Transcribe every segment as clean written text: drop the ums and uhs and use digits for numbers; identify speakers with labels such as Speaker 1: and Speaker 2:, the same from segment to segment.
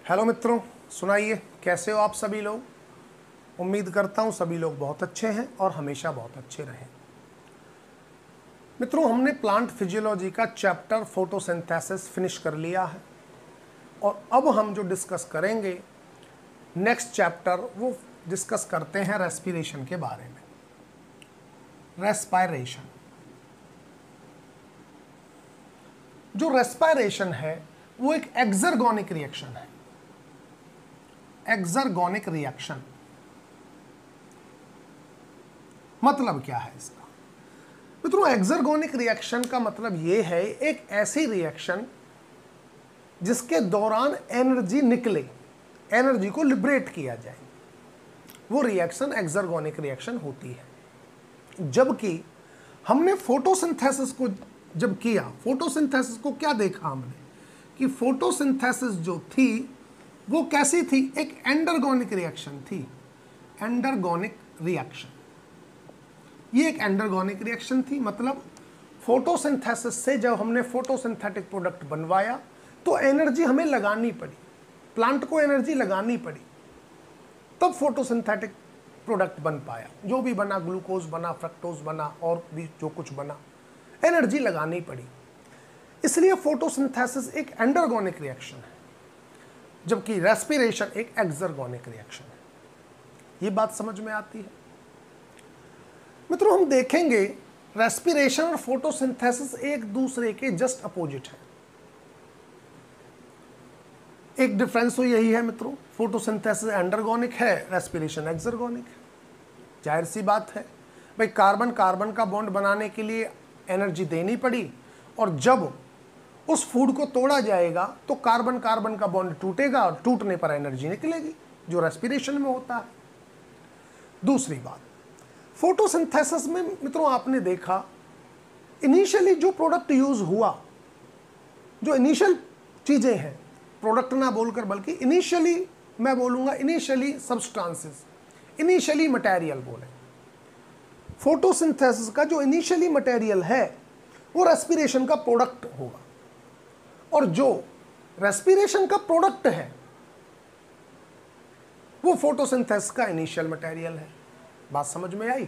Speaker 1: Hello मित्रों, सुनाइए कैसे हो आप सभी लोग। उम्मीद करता हूँ सभी लोग बहुत अच्छे हैं और हमेशा बहुत अच्छे रहें। मित्रों, हमने प्लांट फिजियोलॉजी का चैप्टर फोटोसिंथेसिस फिनिश कर लिया है और अब हम जो डिस्कस करेंगे नेक्स्ट चैप्टर वो डिस्कस करते हैं रेस्पिरेशन के बारे में। रेस्पायरेशन, जो रेस्पायरेशन है वो एक एक्सर्गोनिक रिएक्शन है। एक्सर्गोनिक रिएक्शन मतलब क्या है इसका? मित्रों, एक्सर्गोनिक रिएक्शन का मतलब ये है एक ऐसी रिएक्शन जिसके दौरान एनर्जी निकले, एनर्जी को लिबरेट किया जाए, वो रिएक्शन एक्सर्गोनिक रिएक्शन होती है। जबकि हमने फोटोसिंथेसिस को जब किया, फोटोसिंथेसिस को क्या देखा हमने कि फोटोसिंथेसिस जो थी वो कैसी थी? एक एंडरगोनिक रिएक्शन थी। एंडरगोनिक रिएक्शन, ये एक एंडरगोनिक रिएक्शन थी। मतलब फोटोसिंथेसिस से जब हमने फोटोसिंथेटिक प्रोडक्ट बनवाया तो एनर्जी हमें लगानी पड़ी, प्लांट को एनर्जी लगानी पड़ी, तब फोटोसिंथेटिक प्रोडक्ट बन पाया। जो भी बना, ग्लूकोज बना, फ्रक्टोज बना और भी जो कुछ बना, एनर्जी लगानी पड़ी। इसलिए फोटोसिंथेसिस एक एंडरगोनिक रिएक्शन है, जबकि रेस्पिरेशन एक एक्सर्गोनिक रिएक्शन है। ये बात समझ में आती है? मित्रों, हम देखेंगे रेस्पिरेशन और फोटोसिंथेसिस एक दूसरे के जस्ट अपोजिट है। एक डिफरेंस तो यही है मित्रों, फोटोसिंथेसिस एंडरगोनिक है, रेस्पिरेशन एक्सर्गोनिक है। जाहिर सी बात है भाई, कार्बन कार्बन का बॉन्ड बनाने के लिए एनर्जी देनी पड़ी और जब उस फूड को तोड़ा जाएगा तो कार्बन कार्बन का बॉन्ड टूटेगा और टूटने पर एनर्जी निकलेगी, जो रेस्पिरेशन में होता है। दूसरी बात, फोटोसिंथेसिस में मित्रों आपने देखा इनिशियली जो प्रोडक्ट यूज हुआ, जो इनिशियल चीजें हैं, प्रोडक्ट ना बोलकर बल्कि इनिशियली मैं बोलूंगा, इनिशियली सब्सटेंसेस, इनिशियली मटेरियल बोले। फोटोसिंथेसिस का जो इनिशियली मटेरियल है वो रेस्पिरेशन का प्रोडक्ट होगा और जो रेस्पिरेशन का प्रोडक्ट है वो फोटोसिंथेसिस का इनिशियल मटेरियल है। बात समझ में आई?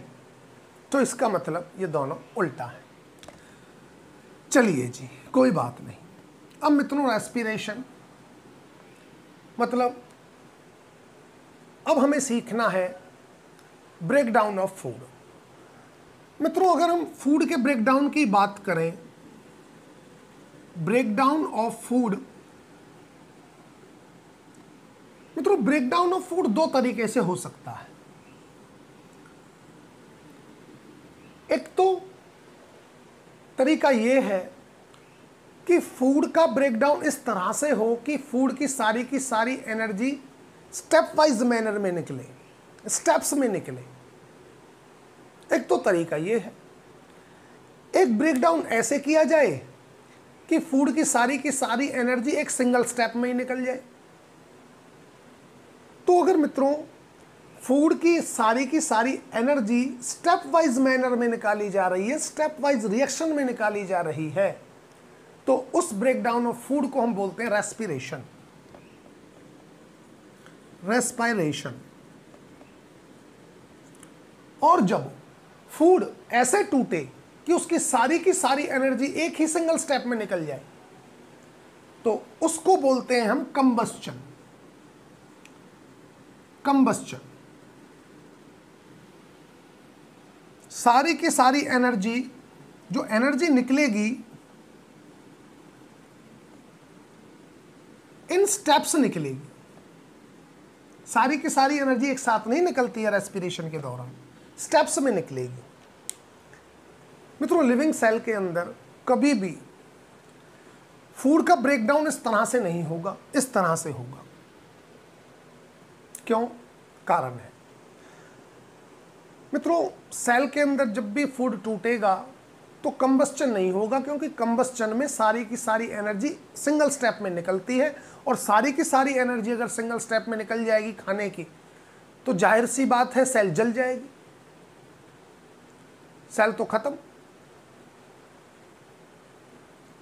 Speaker 1: तो इसका मतलब ये दोनों उल्टा है। चलिए जी, कोई बात नहीं। अब मित्रों, रेस्पिरेशन मतलब अब हमें सीखना है ब्रेकडाउन ऑफ फूड। मित्रों, अगर हम फूड के ब्रेकडाउन की बात करें, ब्रेकडाउन ऑफ फूड, मित्रों ब्रेकडाउन ऑफ फूड दो तरीके से हो सकता है। एक तो तरीका यह है कि फूड का ब्रेकडाउन इस तरह से हो कि फूड की सारी एनर्जी स्टेप वाइज मैनर में निकले, स्टेप्स में निकले। एक तो तरीका यह है। एक ब्रेकडाउन ऐसे किया जाए कि फूड की सारी एनर्जी एक सिंगल स्टेप में ही निकल जाए। तो अगर मित्रों फूड की सारी एनर्जी स्टेप वाइज मैनर में निकाली जा रही है, स्टेप वाइज रिएक्शन में निकाली जा रही है, तो उस ब्रेकडाउन ऑफ फूड को हम बोलते हैं रेस्पिरेशन, रेस्पायरेशन। और जब फूड ऐसे टूटे कि उसकी सारी एनर्जी एक ही सिंगल स्टेप में निकल जाए, तो उसको बोलते हैं हम कंबस्चन। कंबस्चन, सारी की सारी एनर्जी, जो एनर्जी निकलेगी इन स्टेप्स निकलेगी। सारी की सारी एनर्जी एक साथ नहीं निकलती है रेस्पिरेशन के दौरान, स्टेप्स में निकलेगी। मित्रों, लिविंग सेल के अंदर कभी भी फूड का ब्रेकडाउन इस तरह से नहीं होगा, इस तरह से होगा। क्यों? कारण है मित्रों, सेल के अंदर जब भी फूड टूटेगा तो कंबस्चन नहीं होगा, क्योंकि कंबस्चन में सारी की सारी एनर्जी सिंगल स्टेप में निकलती है और सारी की सारी एनर्जी अगर सिंगल स्टेप में निकल जाएगी खाने की, तो जाहिर सी बात है सेल जल जाएगी, सेल तो खत्म,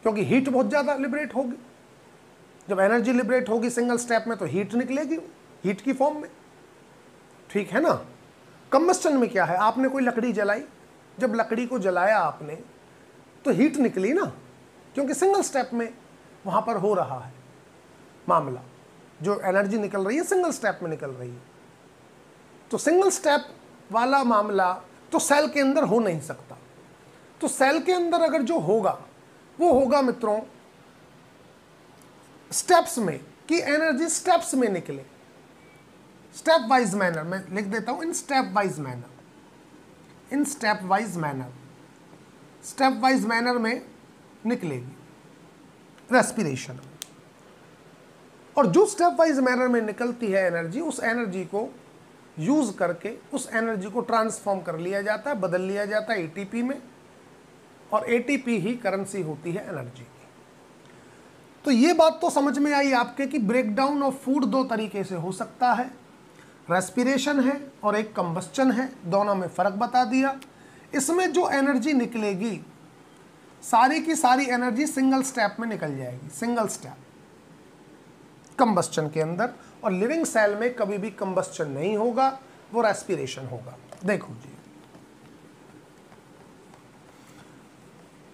Speaker 1: क्योंकि हीट बहुत ज्यादा लिबरेट होगी। जब एनर्जी लिबरेट होगी सिंगल स्टेप में तो हीट निकलेगी, हीट की फॉर्म में, ठीक है ना। कंबस्टन में क्या है, आपने कोई लकड़ी जलाई, जब लकड़ी को जलाया आपने तो हीट निकली ना, क्योंकि सिंगल स्टेप में वहां पर हो रहा है मामला, जो एनर्जी निकल रही है सिंगल स्टेप में निकल रही है। तो सिंगल स्टेप वाला मामला तो सेल के अंदर हो नहीं सकता। तो सेल के अंदर अगर जो होगा वो होगा मित्रों स्टेप्स में, कि एनर्जी स्टेप्स में निकले, स्टेप वाइज मैनर, मैं लिख देता हूं इन स्टेप वाइज मैनर, इन step wise manner, step wise manner में निकलेगी रेस्पिरेशन। और जो स्टेप वाइज मैनर में निकलती है एनर्जी, उस एनर्जी को यूज करके उस एनर्जी को ट्रांसफॉर्म कर लिया जाता है, बदल लिया जाता है एटीपी में, और एटीपी ही करेंसी होती है एनर्जी की। तो ये बात तो समझ में आई आपके कि ब्रेकडाउन ऑफ फूड दो तरीके से हो सकता है, रेस्पिरेशन है और एक कंबस्चन है, दोनों में फर्क बता दिया। इसमें जो एनर्जी निकलेगी सारी की सारी एनर्जी सिंगल स्टेप में निकल जाएगी, सिंगल स्टेप कंबस्चन के अंदर, और लिविंग सेल में कभी भी कंबस्चन नहीं होगा, वो रेस्पिरेशन होगा। देखो जी,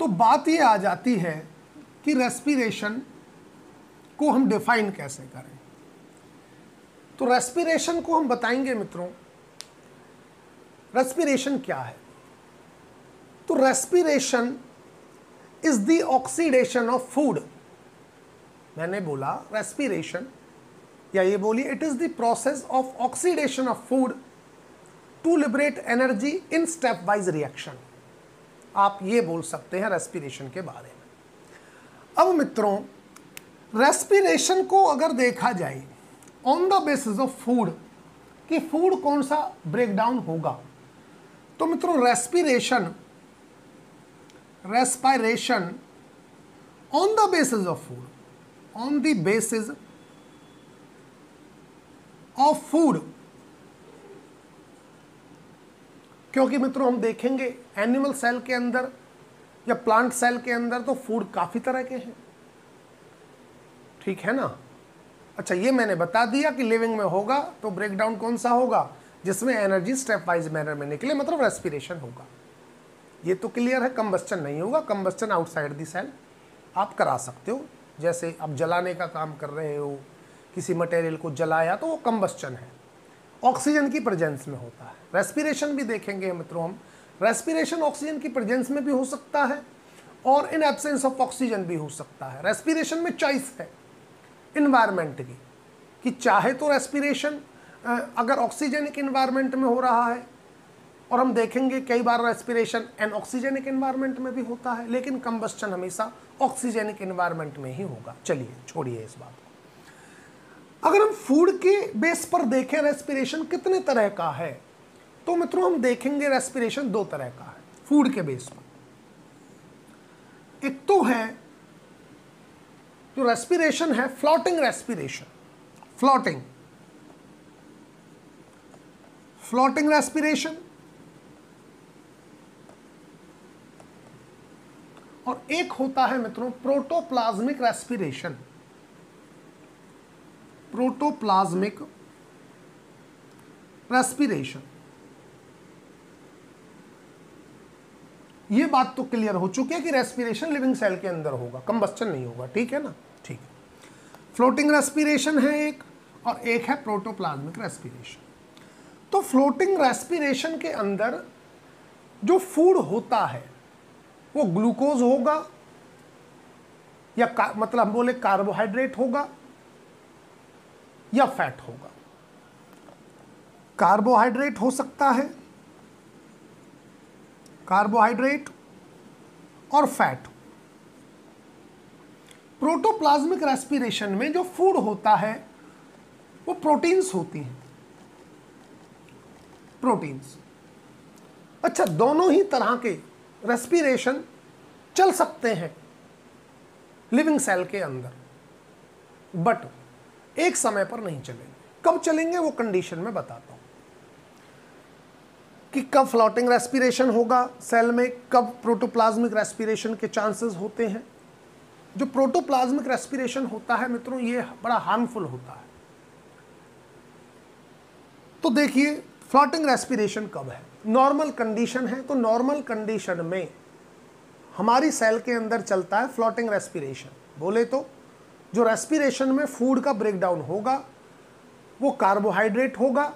Speaker 1: तो बात ये आ जाती है कि रेस्पिरेशन को हम डिफाइन कैसे करें। तो रेस्पिरेशन को हम बताएंगे मित्रों, रेस्पिरेशन क्या है। तो respiration is the oxidation of food. मैंने बोला रेस्पिरेशन, या ये बोलिए it is the process of oxidation of food to liberate energy in step wise reaction. आप ये बोल सकते हैं रेस्पिरेशन के बारे में। अब मित्रों, रेस्पिरेशन को अगर देखा जाए on the basis of food, कि फूड कौन सा ब्रेकडाउन होगा, तो मित्रों respiration on the basis of food, on the basis of food, क्योंकि मित्रों हम देखेंगे एनिमल सेल के अंदर या प्लांट सेल के अंदर तो फूड काफी तरह के हैं, ठीक है ना। अच्छा, ये मैंने बता दिया कि लिविंग में होगा तो ब्रेकडाउन कौन सा होगा, जिसमें एनर्जी स्टेप वाइज मैनर में निकले, मतलब रेस्पिरेशन होगा। ये तो क्लियर है, कंबस्चन नहीं होगा। कंबस्चन आउटसाइड दी सेल आप करा सकते हो, जैसे आप जलाने का काम कर रहे हो, किसी मटेरियल को जलाया तो वो कंबस्चन है, ऑक्सीजन की प्रेजेंस में होता है। रेस्पिरेशन भी देखेंगे मित्रों हम, रेस्पिरेशन ऑक्सीजन की प्रेजेंस में भी हो सकता है और इन एब्सेंस ऑफ ऑक्सीजन भी हो सकता है। रेस्पिरेशन में चॉइस है इन्वायरमेंट की, कि चाहे तो रेस्पिरेशन अगर ऑक्सीजनिक इन्वायरमेंट में हो रहा है, और हम देखेंगे कई बार रेस्पिरेशन एन ऑक्सीजनिक इन्वायरमेंट में भी होता है, लेकिन कंबस्चन हमेशा ऑक्सीजनिक इन्वायरमेंट में ही होगा। चलिए छोड़िए इस बात को। अगर हम फूड के बेस पर देखें रेस्पिरेशन कितने तरह का है, तो मित्रों हम देखेंगे रेस्पिरेशन दो तरह का है फूड के बेस पर। एक तो है जो रेस्पिरेशन है फ्लोटिंग रेस्पिरेशन, फ्लोटिंग रेस्पिरेशन, और एक होता है मित्रों प्रोटोप्लाज्मिक रेस्पिरेशन, प्रोटोप्लाज्मिक रेस्पिरेशन। ये बात तो क्लियर हो चुकी है कि रेस्पिरेशन लिविंग सेल के अंदर होगा, कंबस्चन नहीं होगा, ठीक है ना। ठीक है, फ्लोटिंग रेस्पिरेशन है एक, और एक है प्रोटोप्लाज्मिक रेस्पिरेशन। तो फ्लोटिंग रेस्पिरेशन के अंदर जो फूड होता है वो ग्लूकोज होगा, या मतलब हम बोले कार्बोहाइड्रेट होगा या फैट होगा। कार्बोहाइड्रेट हो सकता है, कार्बोहाइड्रेट और फैट। प्रोटोप्लाज्मिक रेस्पिरेशन में जो फूड होता है वो प्रोटीन्स होती हैं, प्रोटीन्स। अच्छा, दोनों ही तरह के रेस्पिरेशन चल सकते हैं लिविंग सेल के अंदर, बट एक समय पर नहीं चलेंगे। कब चलेंगे वो कंडीशन में बताता हूं कि कब फ्लोटिंग रेस्पिरेशन होगा सेल में, कब प्रोटोप्लाज्मिक रेस्पिरेशन के चांसेस होते हैं। जो प्रोटोप्लाज्मिक रेस्पिरेशन होता है मित्रों, ये बड़ा हार्मफुल होता है। तो देखिए फ्लोटिंग रेस्पिरेशन कब है, नॉर्मल कंडीशन है तो नॉर्मल कंडीशन में हमारी सेल के अंदर चलता है फ्लोटिंग रेस्पिरेशन। बोले तो जो रेस्पिरेशन में फूड का ब्रेकडाउन होगा वो कार्बोहाइड्रेट होगा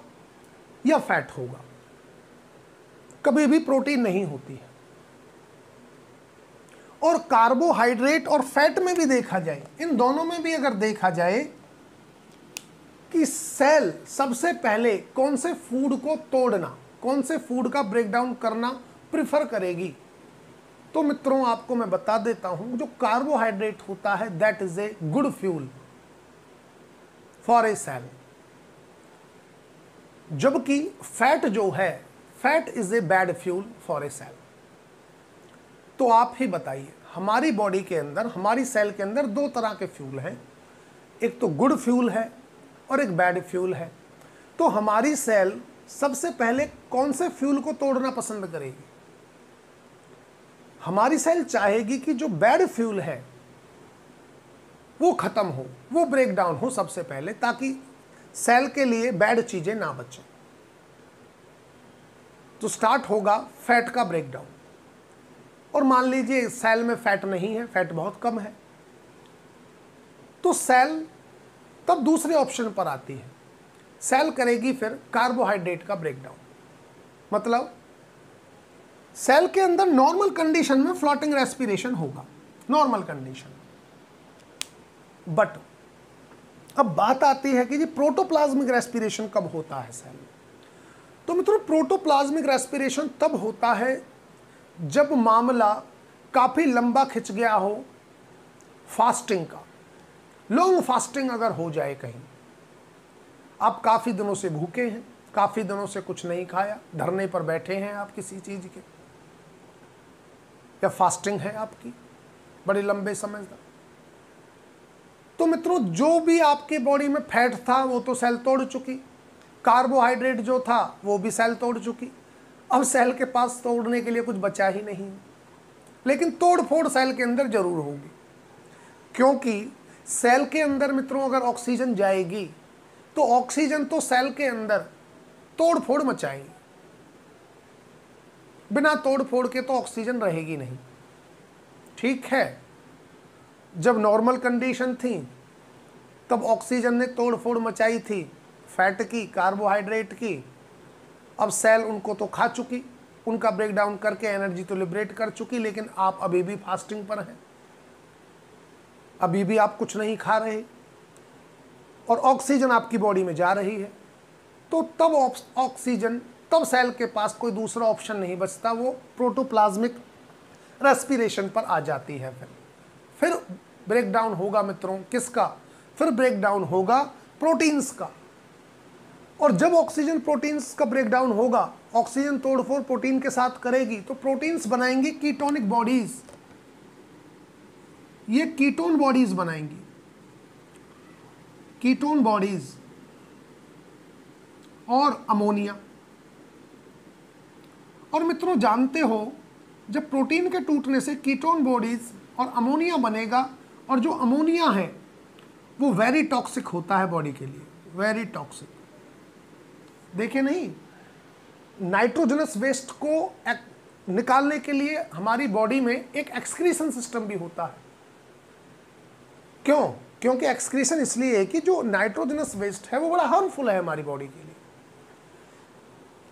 Speaker 1: या फैट होगा, कभी भी प्रोटीन नहीं होती है। और कार्बोहाइड्रेट और फैट में भी देखा जाए, इन दोनों में भी अगर देखा जाए कि सेल सबसे पहले कौन से फूड को तोड़ना, कौन से फूड का ब्रेकडाउन करना प्रिफर करेगी, तो मित्रों आपको मैं बता देता हूं, जो कार्बोहाइड्रेट होता है that is a good fuel for a cell, जबकि फैट जो है, fat is a bad fuel for a cell. तो आप ही बताइए, हमारी बॉडी के अंदर, हमारी सेल के अंदर दो तरह के फ्यूल हैं, एक तो गुड फ्यूल है और एक बैड फ्यूल है। तो हमारी सेल सबसे पहले कौन से फ्यूल को तोड़ना पसंद करेगी? हमारी सेल चाहेगी कि जो बैड फ्यूल है वो खत्म हो, वो ब्रेक डाउन हो सबसे पहले, ताकि सेल के लिए बैड चीजें ना बचें। तो स्टार्ट होगा फैट का ब्रेकडाउन। और मान लीजिए सेल में फैट नहीं है, फैट बहुत कम है, तो सेल तब दूसरे ऑप्शन पर आती है, सेल करेगी फिर कार्बोहाइड्रेट का ब्रेकडाउन। मतलब सेल के अंदर नॉर्मल कंडीशन में फ्लोटिंग रेस्पिरेशन होगा, नॉर्मल कंडीशन। बट अब बात आती है कि जी प्रोटोप्लाज्मिक रेस्पिरेशन कब होता है सेल में? तो मित्रों प्रोटोप्लाज्मिक रेस्पिरेशन तब होता है जब मामला काफी लंबा खिंच गया हो, फास्टिंग का, लॉन्ग फास्टिंग अगर हो जाए, कहीं आप काफी दिनों से भूखे हैं, काफी दिनों से कुछ नहीं खाया, धरने पर बैठे हैं आप किसी चीज के, या फास्टिंग है आपकी बड़े लंबे समय तक, तो मित्रों जो भी आपके बॉडी में फैट था वो तो सेल तोड़ चुकी, कार्बोहाइड्रेट जो था वो भी सेल तोड़ चुकी। अब सेल के पास तोड़ने के लिए कुछ बचा ही नहीं, लेकिन तोड़ फोड़ सेल के अंदर जरूर होगी, क्योंकि सेल के अंदर मित्रों अगर ऑक्सीजन जाएगी तो ऑक्सीजन तो सेल के अंदर तोड़ फोड़ मचाएगी, बिना तोड़ फोड़ के तो ऑक्सीजन रहेगी नहीं। ठीक है, जब नॉर्मल कंडीशन थी तब ऑक्सीजन ने तोड़ फोड़ मचाई थी फैट की, कार्बोहाइड्रेट की। अब सेल उनको तो खा चुकी, उनका ब्रेकडाउन करके एनर्जी तो लिबरेट कर चुकी, लेकिन आप अभी भी फास्टिंग पर हैं, अभी भी आप कुछ नहीं खा रहे और ऑक्सीजन आपकी बॉडी में जा रही है। तो तब ऑक्सीजन, तब सेल के पास कोई दूसरा ऑप्शन नहीं बचता, वो प्रोटोप्लाज्मिक रेस्पिरेशन पर आ जाती है। फिर ब्रेकडाउन होगा मित्रों किसका? फिर ब्रेकडाउन होगा प्रोटीन्स का। और जब ऑक्सीजन प्रोटीन्स का ब्रेकडाउन होगा, ऑक्सीजन तोड़फोड़ प्रोटीन के साथ करेगी, तो प्रोटीन्स बनाएंगी कीटोनिक बॉडीज, ये कीटोन बॉडीज बनाएंगी, कीटोन बॉडीज और अमोनिया। और मित्रों जानते हो, जब प्रोटीन के टूटने से कीटोन बॉडीज और अमोनिया बनेगा, और जो अमोनिया है वो वेरी टॉक्सिक होता है बॉडी के लिए, वेरी टॉक्सिक। देखिए नहीं, नाइट्रोजनस वेस्ट को निकालने के लिए हमारी बॉडी में एक एक्सक्रीशन सिस्टम भी होता है। क्यों? क्योंकि एक्सक्रीशन इसलिए है कि जो नाइट्रोजनस वेस्ट है वो बड़ा हार्मफुल है हमारी बॉडी के लिए।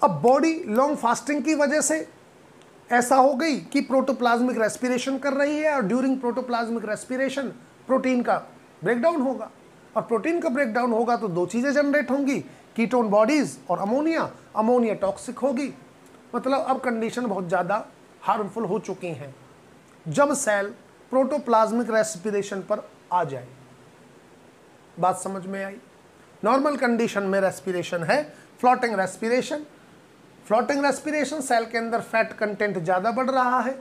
Speaker 1: अब बॉडी लॉन्ग फास्टिंग की वजह से ऐसा हो गई कि प्रोटोप्लाज्मिक रेस्पिरेशन कर रही है, और ड्यूरिंग प्रोटोप्लाज्मिक रेस्पिरेशन प्रोटीन का ब्रेकडाउन होगा, और प्रोटीन का ब्रेकडाउन होगा तो दो चीज़ें जनरेट होंगी, कीटोन बॉडीज और अमोनिया। अमोनिया टॉक्सिक होगी, मतलब अब कंडीशन बहुत ज़्यादा हार्मफुल हो चुकी हैं जब सेल प्रोटोप्लाज्मिक रेस्पिरेशन पर आ जाए। बात समझ में आई? नॉर्मल कंडीशन में रेस्पिरेशन है floating respiration. Floating respiration, cell के अंदर फैट कंटेंट ज़्यादा बढ़ रहा है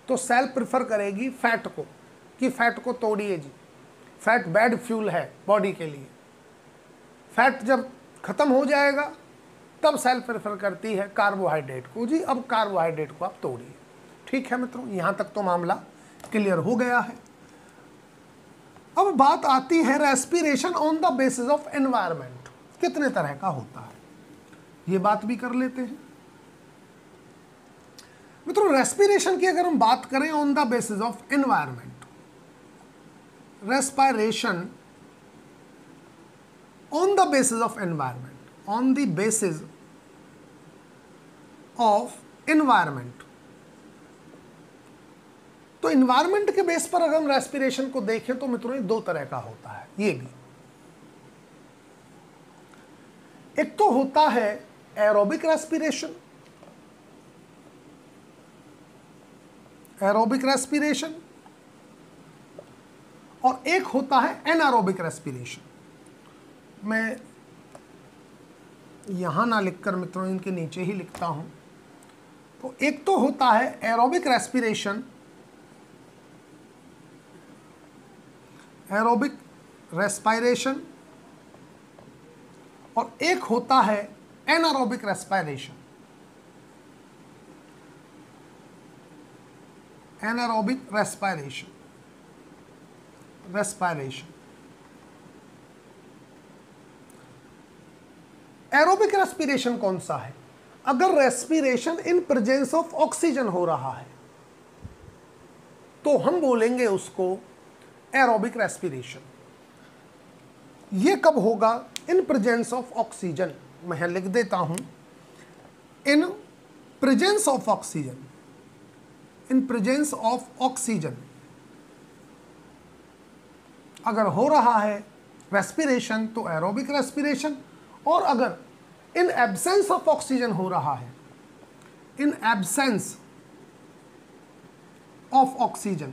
Speaker 1: तो सेल प्रिफर करेगी फैट को, कि फैट को तोड़िए जी, फैट बैड फ्यूल है बॉडी के लिए। फैट जब खत्म हो जाएगा तब सेल प्रेफर करती है कार्बोहाइड्रेट को, जी अब कार्बोहाइड्रेट को आप तोड़िए। ठीक है मित्रों, यहाँ तक तो मामला क्लियर हो गया है। अब बात आती है respiration on the basis of environment कितने तरह का होता है, ये बात भी कर लेते हैं मित्रों। रेस्पिरेशन की अगर हम बात करें on the basis of environment, respiration on the basis of environment, on the basis of environment, तो इन्वायरमेंट के बेस पर अगर हम रेस्पिरेशन को देखें तो मित्रों ये दो तरह का होता है। ये भी एक तो होता है एरोबिक रेस्पिरेशन, एरोबिक रेस्पिरेशन, और एक होता है एनारोबिक रेस्पिरेशन। मैं यहां ना लिखकर मित्रों इनके नीचे ही लिखता हूं। तो एक तो होता है एरोबिक रेस्पिरेशन, एरोबिक रेस्पिरेशन, और एक होता है anaerobic respiration, anaerobic respiration, respiration. Aerobic respiration कौन सा है? अगर respiration in presence of oxygen हो रहा है तो हम बोलेंगे उसको एरोबिक रेस्पिरेशन। ये कब होगा? इन प्रेजेंस ऑफ ऑक्सीजन। मैं यहां लिख देता हूं, इन presence of oxygen, in presence of oxygen अगर हो रहा है रेस्पिरेशन तो एरोबिक रेस्पिरेशन, और अगर इन एब्सेंस ऑफ ऑक्सीजन हो रहा है, इन एब्सेंस ऑफ ऑक्सीजन,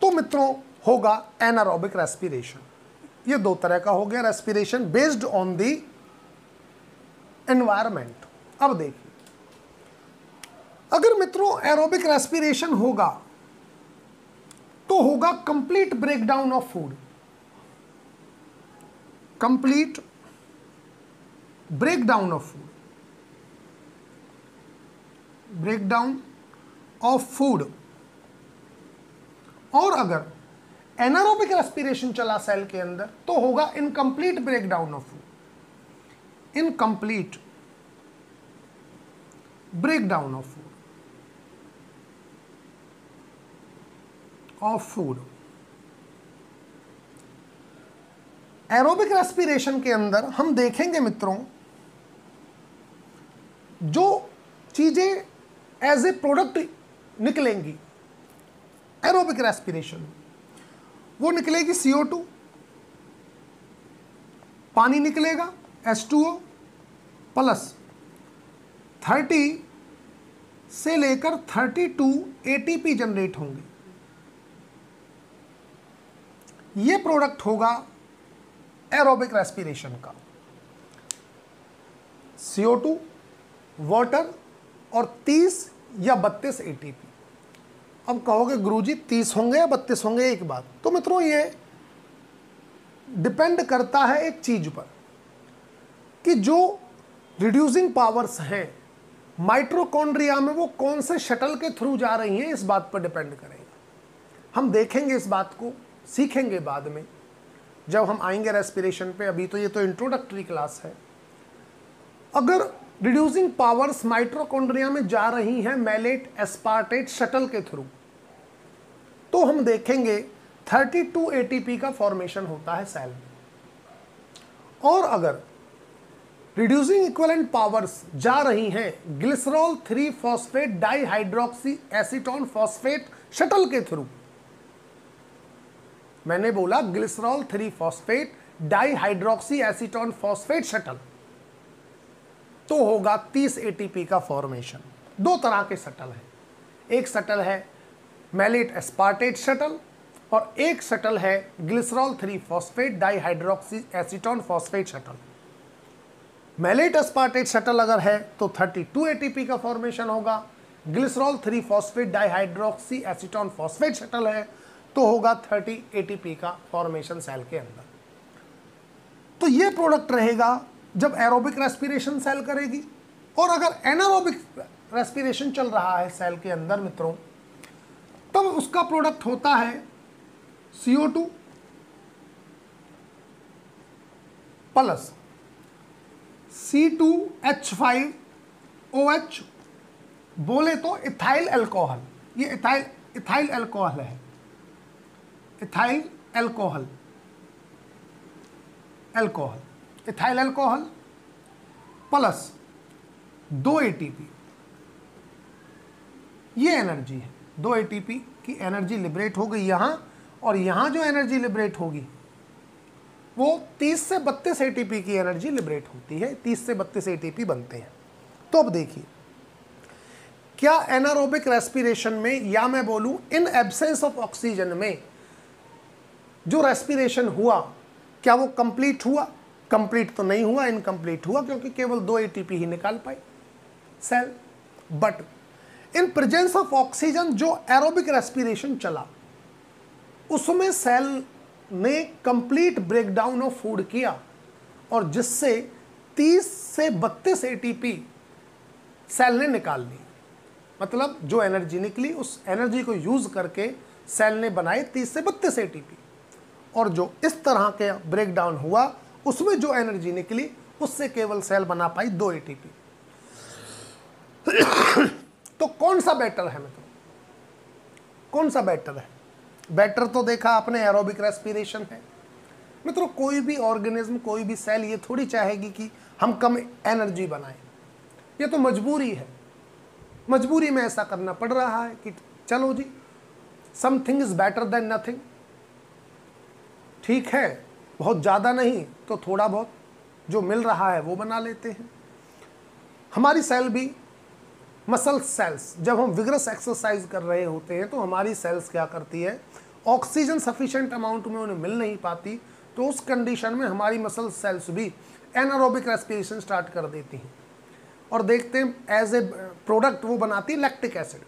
Speaker 1: तो मित्रों होगा एनारोबिक रेस्पिरेशन। ये दो तरह का हो गया respiration based on the environment. अब देखिए, अगर मित्रों एरोबिक रेस्पिरेशन होगा तो होगा complete breakdown of food, complete breakdown of food, breakdown of food. और अगर एनारोबिक रेस्पिरेशन चला सेल के अंदर तो होगा incomplete breakdown of food, incomplete breakdown of food, of food. Aerobic respiration के अंदर हम देखेंगे मित्रों जो चीजें एज ए प्रोडक्ट निकलेंगी एरोबिक रेस्पिरेशन, वो निकलेगी CO2, पानी निकलेगा H2O प्लस 30 से लेकर 32 ATP जनरेट होंगे। ये प्रोडक्ट होगा एरोबिक रेस्पिरेशन का, CO2, वाटर और 30 या 32 ATP। अब कहोगे गुरुजी 30 होंगे या 32 होंगे, एक बात तो मित्रों ये डिपेंड करता है एक चीज पर कि जो रिड्यूसिंग पावर्स हैं माइटोकॉन्ड्रिया में वो कौन से शटल के थ्रू जा रही हैं, इस बात पर डिपेंड करेगा। हम देखेंगे इस बात को, सीखेंगे बाद में जब हम आएंगे रेस्पिरेशन पे। अभी तो ये तो इंट्रोडक्टरी क्लास है। अगर रिड्यूसिंग पावर्स माइटोकॉन्ड्रिया में जा रही हैं मैलेट एस्पार्टेट शटल के थ्रू तो हम देखेंगे 32 ATP का फॉर्मेशन होता है सेल में। और अगर रिड्यूसिंग इक्विवेलेंट पावर्स जा रही हैं glycerol 3 phosphate dihydroxy acetone phosphate shuttle के थ्रू, मैंने बोला glycerol 3 phosphate dihydroxy acetone phosphate shuttle, तो होगा 30 ATP का फॉर्मेशन। दो तरह के शटल हैं, एक शटल है मैलेट एस्पार्टेट शटल और एक शटल है glycerol 3 phosphate dihydroxy acetone phosphate shuttle. Malate aspartate shuttle अगर है तो 32 ATP का फॉर्मेशन होगा, glycerol 3 phosphate dihydroxy acetone phosphate shuttle है तो होगा 30 ATP का फॉर्मेशन सेल के अंदर। तो ये प्रोडक्ट रहेगा जब एरोबिक रेस्पिरेशन सेल करेगी। और अगर एनारोबिक रेस्पिरेशन चल रहा है सेल के अंदर मित्रों, तब उसका प्रोडक्ट होता है CO2 प्लस C2H5OH, बोले तो इथाइल अल्कोहल, ये इथाइल अल्कोहल है, ethyl alcohol, ethyl alcohol plus 2 ATP, ये एनर्जी है। 2 ATP की एनर्जी लिबरेट हो गई यहाँ, और यहाँ जो एनर्जी लिबरेट होगी वो 30 से 32 ATP की एनर्जी लिबरेट होती है, 30 से 32 ATP बनते हैं। तो अब देखिए, क्या एनारोबिक रेस्पिरेशन में, या मैं बोलूं इन एब्सेंस ऑफ ऑक्सीजन में जो रेस्पिरेशन हुआ, क्या वो कंप्लीट हुआ? कंप्लीट तो नहीं हुआ, इनकम्प्लीट हुआ, क्योंकि केवल 2 ATP ही निकाल पाई cell. But in presence of oxygen जो एरोबिक रेस्पिरेशन चला, उसमें सेल ने कंप्लीट ब्रेकडाउन ऑफ फूड किया, और जिससे 30 से 32 ATP सेल ने निकाल ली। मतलब जो एनर्जी निकली, उस एनर्जी को यूज करके सेल ने बनाए 30 से 32 ATP, और जो इस तरह के ब्रेकडाउन हुआ उसमें जो एनर्जी निकली उससे केवल सेल बना पाई 2 ATP। तो कौन सा बेटर है मित्रों? कौन सा बेटर है? बेटर तो देखा आपने एरोबिक रेस्पिरेशन है मित्रों। कोई भी ऑर्गेनिज्म, कोई भी सेल ये थोड़ी चाहेगी कि हम कम एनर्जी बनाएं, ये तो मजबूरी है। मजबूरी में ऐसा करना पड़ रहा है कि चलो जी, something is better than nothing. ठीक है, बहुत ज़्यादा नहीं तो थोड़ा बहुत जो मिल रहा है वो बना लेते हैं। हमारी सेल भी, मसल सेल्स, जब हम विगरस एक्सरसाइज कर रहे होते हैं तो हमारी सेल्स क्या करती है, ऑक्सीजन सफिशिएंट अमाउंट में उन्हें मिल नहीं पाती, तो उस कंडीशन में हमारी मसल सेल्स भी एनारोबिक रेस्पिरेशन स्टार्ट कर देती हैं, और देखते हैं एज ए प्रोडक्ट वो बनाती है लैक्टिक एसिड।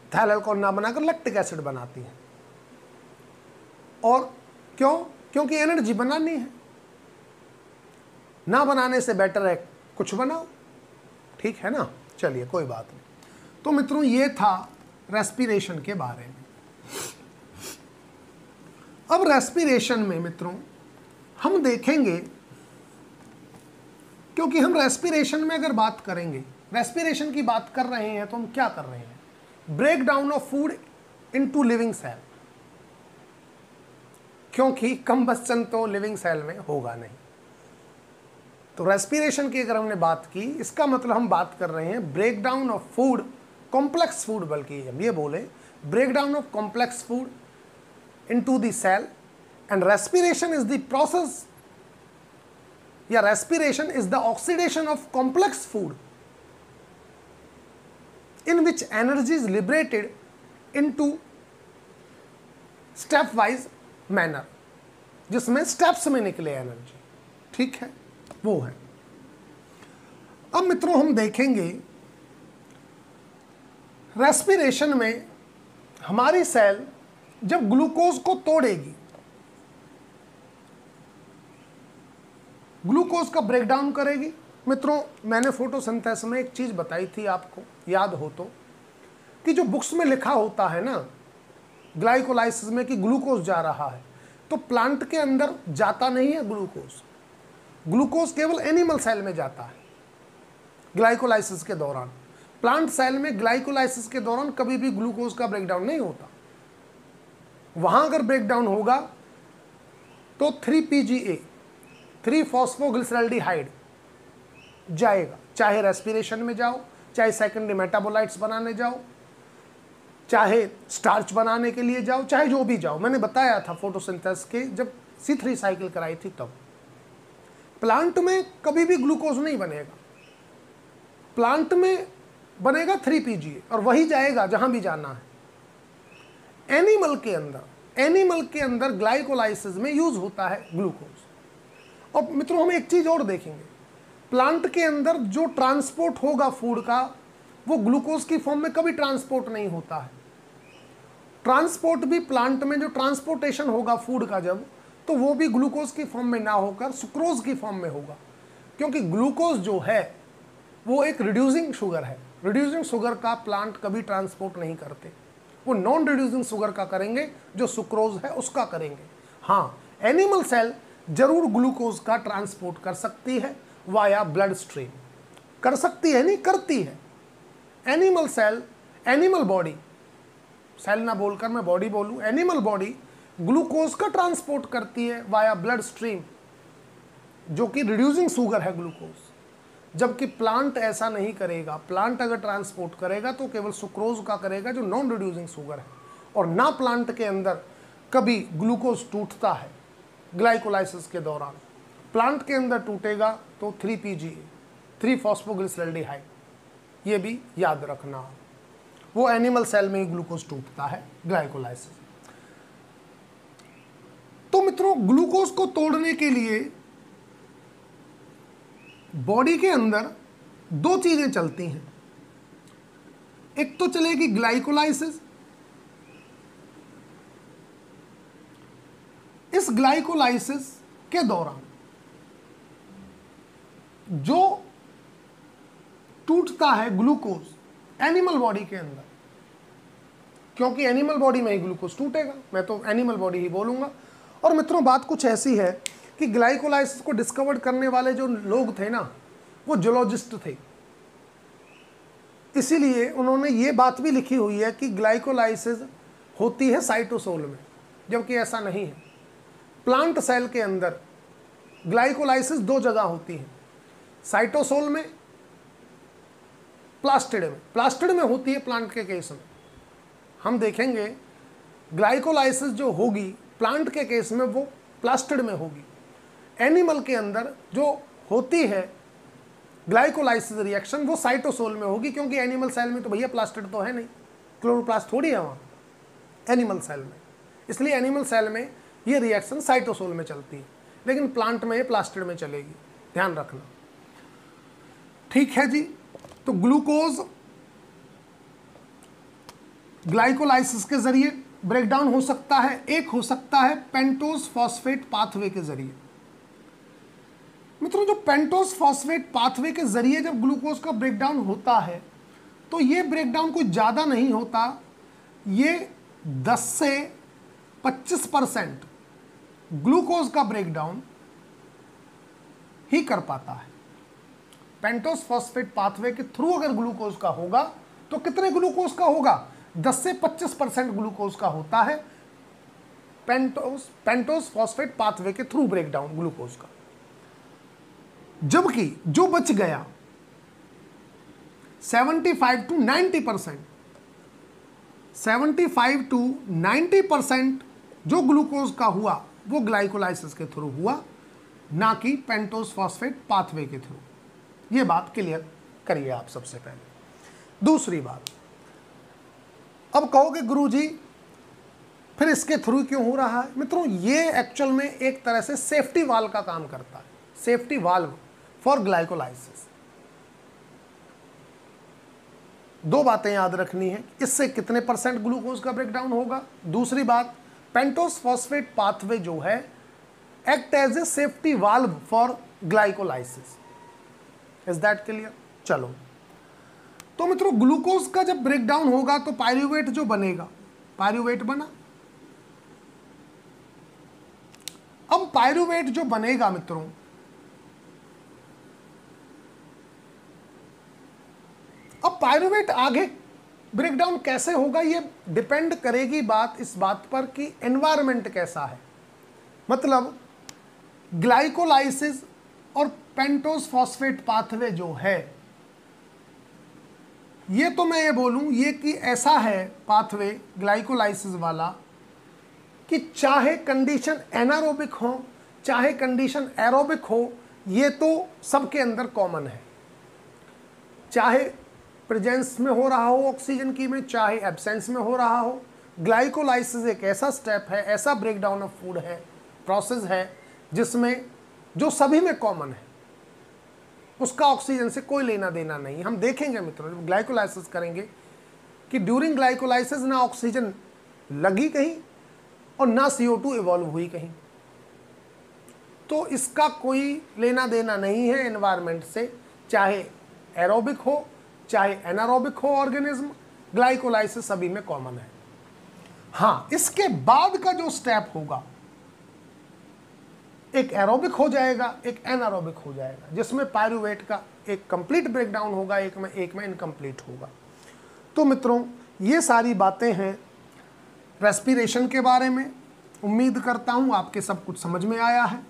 Speaker 1: इथाइल अल्कोहल ना बनाकर लैक्टिक एसिड बनाती है। और क्यों? क्योंकि एनर्जी बनानी है, ना बनाने से बेटर है कुछ बनाओ। ठीक है ना? चलिए कोई बात नहीं। तो मित्रों ये था रेस्पिरेशन के बारे में। अब रेस्पिरेशन में मित्रों हम देखेंगे, क्योंकि हम रेस्पिरेशन में अगर बात करेंगे, रेस्पिरेशन की बात कर रहे हैं तो हम क्या कर रहे हैं? Break down of food into living cell, क्योंकि कंबस्चन तो लिविंग सेल में होगा नहीं। तो रेस्पिरेशन की अगर हमने बात की, इसका मतलब हम बात कर रहे हैं break down of food, complex food, बल्कि हम ये बोले break down of complex food into the cell, and respiration is the process, yeah, respiration is the oxidation of complex food in which energy is liberated into step wise manner, जिसमें steps में निकले energy. ठीक है, वो है। अब मित्रों हम देखेंगे रेस्पिरेशन में हमारी सेल जब ग्लूकोज को तोड़ेगी, ग्लूकोज का ब्रेकडाउन करेगी। मित्रों मैंने फोटोसिंथेसिस में एक चीज बताई थी, आपको याद हो तो, कि जो बुक्स में लिखा होता है ना ग्लाइकोलाइसिस में कि ग्लूकोज जा रहा है, तो प्लांट के अंदर जाता नहीं है ग्लूकोज। ग्लूकोज केवल एनिमल सेल में जाता है ग्लाइकोलाइसिस के दौरान। प्लांट सेल में ग्लाइकोलाइसिस के दौरान कभी भी ग्लूकोज का ब्रेकडाउन नहीं होता। वहां अगर ब्रेकडाउन होगा तो 3-PGA, 3-फॉस्फोग्लिसरल्डिहाइड जाएगा, चाहे रेस्पिरेशन में जाओ, चाहे सेकेंडरी मेटाबोलाइट्स बनाने जाओ, चाहे स्टार्च बनाने के लिए जाओ, चाहे जो भी जाओ। मैंने बताया था फोटोसिंथेसिस के जब C3 साइकिल कराई थी तब। प्लांट में कभी भी ग्लूकोज नहीं बनेगा, प्लांट में बनेगा 3-PGA और वही जाएगा जहां भी जाना है। एनिमल के अंदर ग्लाइकोलाइसिस में यूज होता है ग्लूकोज। और मित्रों हम एक चीज और देखेंगे, प्लांट के अंदर जो ट्रांसपोर्ट होगा फूड का, वो ग्लूकोज की फॉर्म में कभी ट्रांसपोर्ट नहीं होता है। ट्रांसपोर्ट भी प्लांट में जो ट्रांसपोर्टेशन होगा फूड का जब, तो वो भी ग्लूकोज की फॉर्म में ना होकर सुक्रोज की फॉर्म में होगा, क्योंकि ग्लूकोज जो है वो एक रिड्यूसिंग शुगर है। रिड्यूसिंग शुगर का प्लांट कभी ट्रांसपोर्ट नहीं करते, वो नॉन रिड्यूसिंग शुगर का करेंगे, जो सुक्रोज है उसका करेंगे। हाँ, एनिमल सेल जरूर ग्लूकोज का ट्रांसपोर्ट कर सकती है वाया ब्लड स्ट्रीम, कर सकती है नहीं, करती है। Animal cell, animal body, cell ना बोलकर मैं बॉडी बोलूं, एनिमल बॉडी ग्लूकोज का ट्रांसपोर्ट करती है वाया ब्लड स्ट्रीम, जो कि रिड्यूसिंग शुगर है ग्लूकोज। जबकि प्लांट ऐसा नहीं करेगा। प्लांट अगर ट्रांसपोर्ट करेगा तो केवल सुक्रोज का करेगा, जो नॉन रिड्यूसिंग शुगर है। और ना प्लांट के अंदर कभी ग्लूकोज टूटता है ग्लाइकोलाइसिस के दौरान। प्लांट के अंदर टूटेगा तो 3-PGA, 3-फॉस्फोग्लिसरॉल्डिहाइड, ये भी याद रखना। वो एनिमल सेल में ही ग्लूकोज टूटता है, ग्लाइकोलाइसिस। तो मित्रों, ग्लूकोज को तोड़ने के लिए बॉडी के अंदर दो चीजें चलती हैं। एक तो चलेगी ग्लाइकोलाइसिस। इस ग्लाइकोलाइसिस के दौरान जो टूटता है ग्लूकोज एनिमल बॉडी के अंदर, क्योंकि एनिमल बॉडी में ही ग्लूकोज टूटेगा, मैं तो एनिमल बॉडी ही बोलूंगा। और मित्रों, बात कुछ ऐसी है कि ग्लाइकोलाइसिस को डिस्कवर करने वाले जो लोग थे ना, वो जूलॉजिस्ट थे। इसीलिए उन्होंने ये बात भी लिखी हुई है कि ग्लाइकोलाइसिस होती है साइटोसोल में, जबकि ऐसा नहीं है। प्लांट सेल के अंदर ग्लाइकोलाइसिस दो जगह होती है, साइटोसोल में, प्लास्टिड में। प्लास्टिड में होती है प्लांट के केस में। हम देखेंगे ग्लाइकोलाइसिस जो होगी प्लांट के केस में वो प्लास्टिड में होगी। एनिमल के अंदर जो होती है ग्लाइकोलाइसिस रिएक्शन वो साइटोसोल में होगी, क्योंकि एनिमल सेल में तो भैया प्लास्टिड तो है नहीं, क्लोरोप्लास्ट थोड़ी है वहाँ एनिमल सेल में। इसलिए एनिमल सेल में ये रिएक्शन साइटोसोल में चलती है, लेकिन प्लांट में ये प्लास्टिड में चलेगी, ध्यान रखना। ठीक है जी। तो ग्लूकोज ग्लाइकोलाइसिस के जरिए ब्रेकडाउन हो सकता है, एक हो सकता है पेंटोज फॉस्फेट पाथवे के जरिए। मित्रों, जो पेंटोज फॉस्फेट पाथवे के जरिए जब ग्लूकोज का ब्रेकडाउन होता है तो ये ब्रेकडाउन कोई ज़्यादा नहीं होता, ये 10 से 25% ग्लूकोज का ब्रेकडाउन ही कर पाता है। पेंटोज फॉस्फेट पाथवे के थ्रू अगर ग्लूकोज का होगा तो कितने ग्लूकोज का होगा? 10 से 25% ग्लूकोज का होता है पेंटोज फॉस्फेट पाथवे के थ्रू ब्रेकडाउन ग्लूकोज का। जबकि जो बच गया 75 to 90%, 75 to 90% जो ग्लूकोज का हुआ वो ग्लाइकोलाइसिस के थ्रू हुआ, ना कि पेंटोज फॉस्फेट पाथवे के थ्रू। ये बात क्लियर करिए आप सबसे पहले। दूसरी बात, अब कहोगे गुरुजी फिर इसके थ्रू क्यों हो रहा है? मित्रों, ये एक्चुअल में एक तरह से सेफ्टी वाल्व का काम करता है, सेफ्टी वाल्व फॉर ग्लाइकोलाइसिस। दो बातें याद रखनी है, इससे कितने परसेंट ग्लूकोज का ब्रेकडाउन होगा। दूसरी बात, पेंटोज फॉस्फेट पाथवे जो है act as a safety valve for glycolysis. Is that clear? चलो, तो मित्रों ग्लूकोज का जब ब्रेकडाउन होगा तो पायरूवेट जो बनेगा, पायरूवेट बना। अब पायरूवेट जो बनेगा मित्रों, अब पायरूवेट आगे ब्रेकडाउन कैसे होगा ये डिपेंड करेगी बात इस बात पर कि एनवायरनमेंट कैसा है। मतलब ग्लाइकोलाइसिस और पेंटोज फॉस्फेट पाथवे जो है, ये तो मैं ये बोलूं ये कि ऐसा है पाथवे ग्लाइकोलाइसिस वाला कि चाहे कंडीशन एनारोबिक हो चाहे कंडीशन एरोबिक हो, ये तो सबके अंदर कॉमन है। चाहे प्रेजेंस में हो रहा हो ऑक्सीजन की में, चाहे एब्सेंस में हो रहा हो, ग्लाइकोलाइसिस एक ऐसा स्टेप है, ऐसा ब्रेकडाउन ऑफ फूड है, प्रोसेस है जिसमें जो सभी में कॉमन है, उसका ऑक्सीजन से कोई लेना देना नहीं। हम देखेंगे मित्रों जब ग्लाइकोलाइसिस करेंगे कि ड्यूरिंग ग्लाइकोलाइसिस ना ऑक्सीजन लगी कहीं और ना CO2 इवॉल्व हुई कहीं, तो इसका कोई लेना देना नहीं है एनवायरनमेंट से। चाहे एरोबिक हो चाहे एनारोबिक हो ऑर्गेनिज्म, ग्लाइकोलाइसिस सभी में कॉमन है। हाँ, इसके बाद का जो स्टेप होगा एक एरोबिक हो जाएगा, एक एनारोबिक हो जाएगा, जिसमें पायरूवेट का एक कंप्लीट ब्रेकडाउन होगा, एक में इनकम्प्लीट होगा। तो मित्रों, ये सारी बातें हैं रेस्पिरेशन के बारे में। उम्मीद करता हूँ आपके सब कुछ समझ में आया है।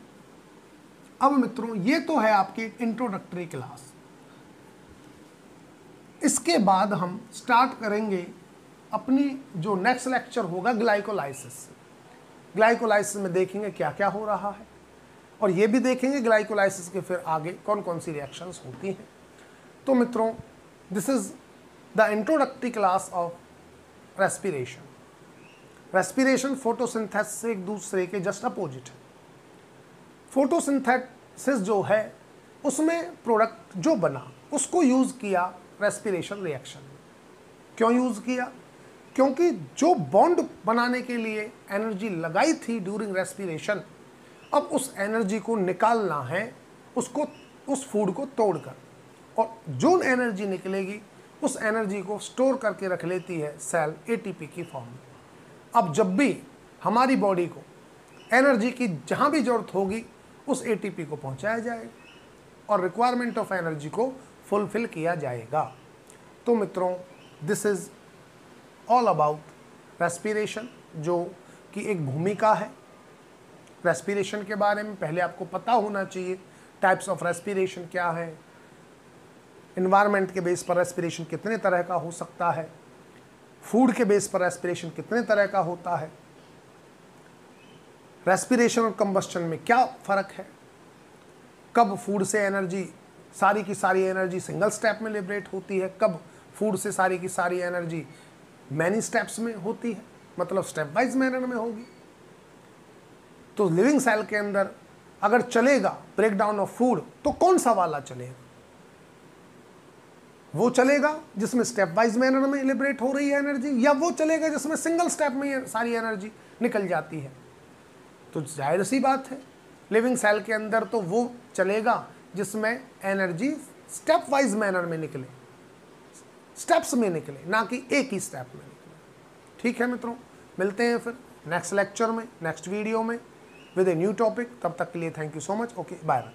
Speaker 1: अब मित्रों, ये तो है आपकी इंट्रोडक्टरी क्लास। इसके बाद हम स्टार्ट करेंगे अपनी जो नेक्स्ट लेक्चर होगा ग्लाइकोलाइसिस। ग्लाइकोलाइसिस में देखेंगे क्या क्या हो रहा है, और ये भी देखेंगे ग्लाइकोलाइसिस के फिर आगे कौन कौन सी रिएक्शंस होती हैं। तो मित्रों, this is the introductory class of respiration. Respiration photosynthesis से एक दूसरे के जस्ट अपोजिट है। फोटोसिंथेसिस जो है उसमें प्रोडक्ट जो बना उसको यूज़ किया रेस्पिरेशन रिएक्शन में। क्यों यूज़ किया? क्योंकि जो बॉन्ड बनाने के लिए एनर्जी लगाई थी ड्यूरिंग रेस्पिरेशन, अब उस एनर्जी को निकालना है, उसको उस फूड को तोड़कर, और जो एनर्जी निकलेगी उस एनर्जी को स्टोर करके रख लेती है सेल एटीपी की फॉर्म में। अब जब भी हमारी बॉडी को एनर्जी की जहाँ भी ज़रूरत होगी उस एटीपी को पहुँचाया जाएगा और रिक्वायरमेंट ऑफ एनर्जी को फुलफिल किया जाएगा। तो मित्रों, this is all about respiration, जो कि एक भूमिका है। रेस्पिरेशन के बारे में पहले आपको पता होना चाहिए, टाइप्स ऑफ रेस्पिरेशन क्या है, एनवायरनमेंट के बेस पर रेस्पिरेशन कितने तरह का हो सकता है, फूड के बेस पर रेस्पिरेशन कितने तरह का होता है, रेस्पिरेशन और कंबस्टन में क्या फ़र्क है, कब फूड से एनर्जी सारी की सारी एनर्जी सिंगल स्टेप में लिबरेट होती है, कब फूड से सारी की सारी एनर्जी मैनी स्टेप्स में होती है, मतलब स्टेप वाइज मैनर में होगी। तो लिविंग सेल के अंदर अगर चलेगा ब्रेकडाउन ऑफ फूड तो कौन सा वाला चलेगा? वो चलेगा जिसमें स्टेप वाइज मैनर में लिबरेट हो रही है एनर्जी, या वो चलेगा जिसमें सिंगल स्टेप में सारी एनर्जी निकल जाती है? तो जाहिर सी बात है, लिविंग सेल के अंदर तो वो चलेगा जिसमें एनर्जी स्टेप वाइज मैनर में निकले, स्टेप्स में निकले, ना कि एक ही स्टेप में निकले। ठीक है मित्रों, मिलते हैं फिर नेक्स्ट लेक्चर में, नेक्स्ट वीडियो में विद ए न्यू टॉपिक। तब तक के लिए thank you so much. Okay, bye bye.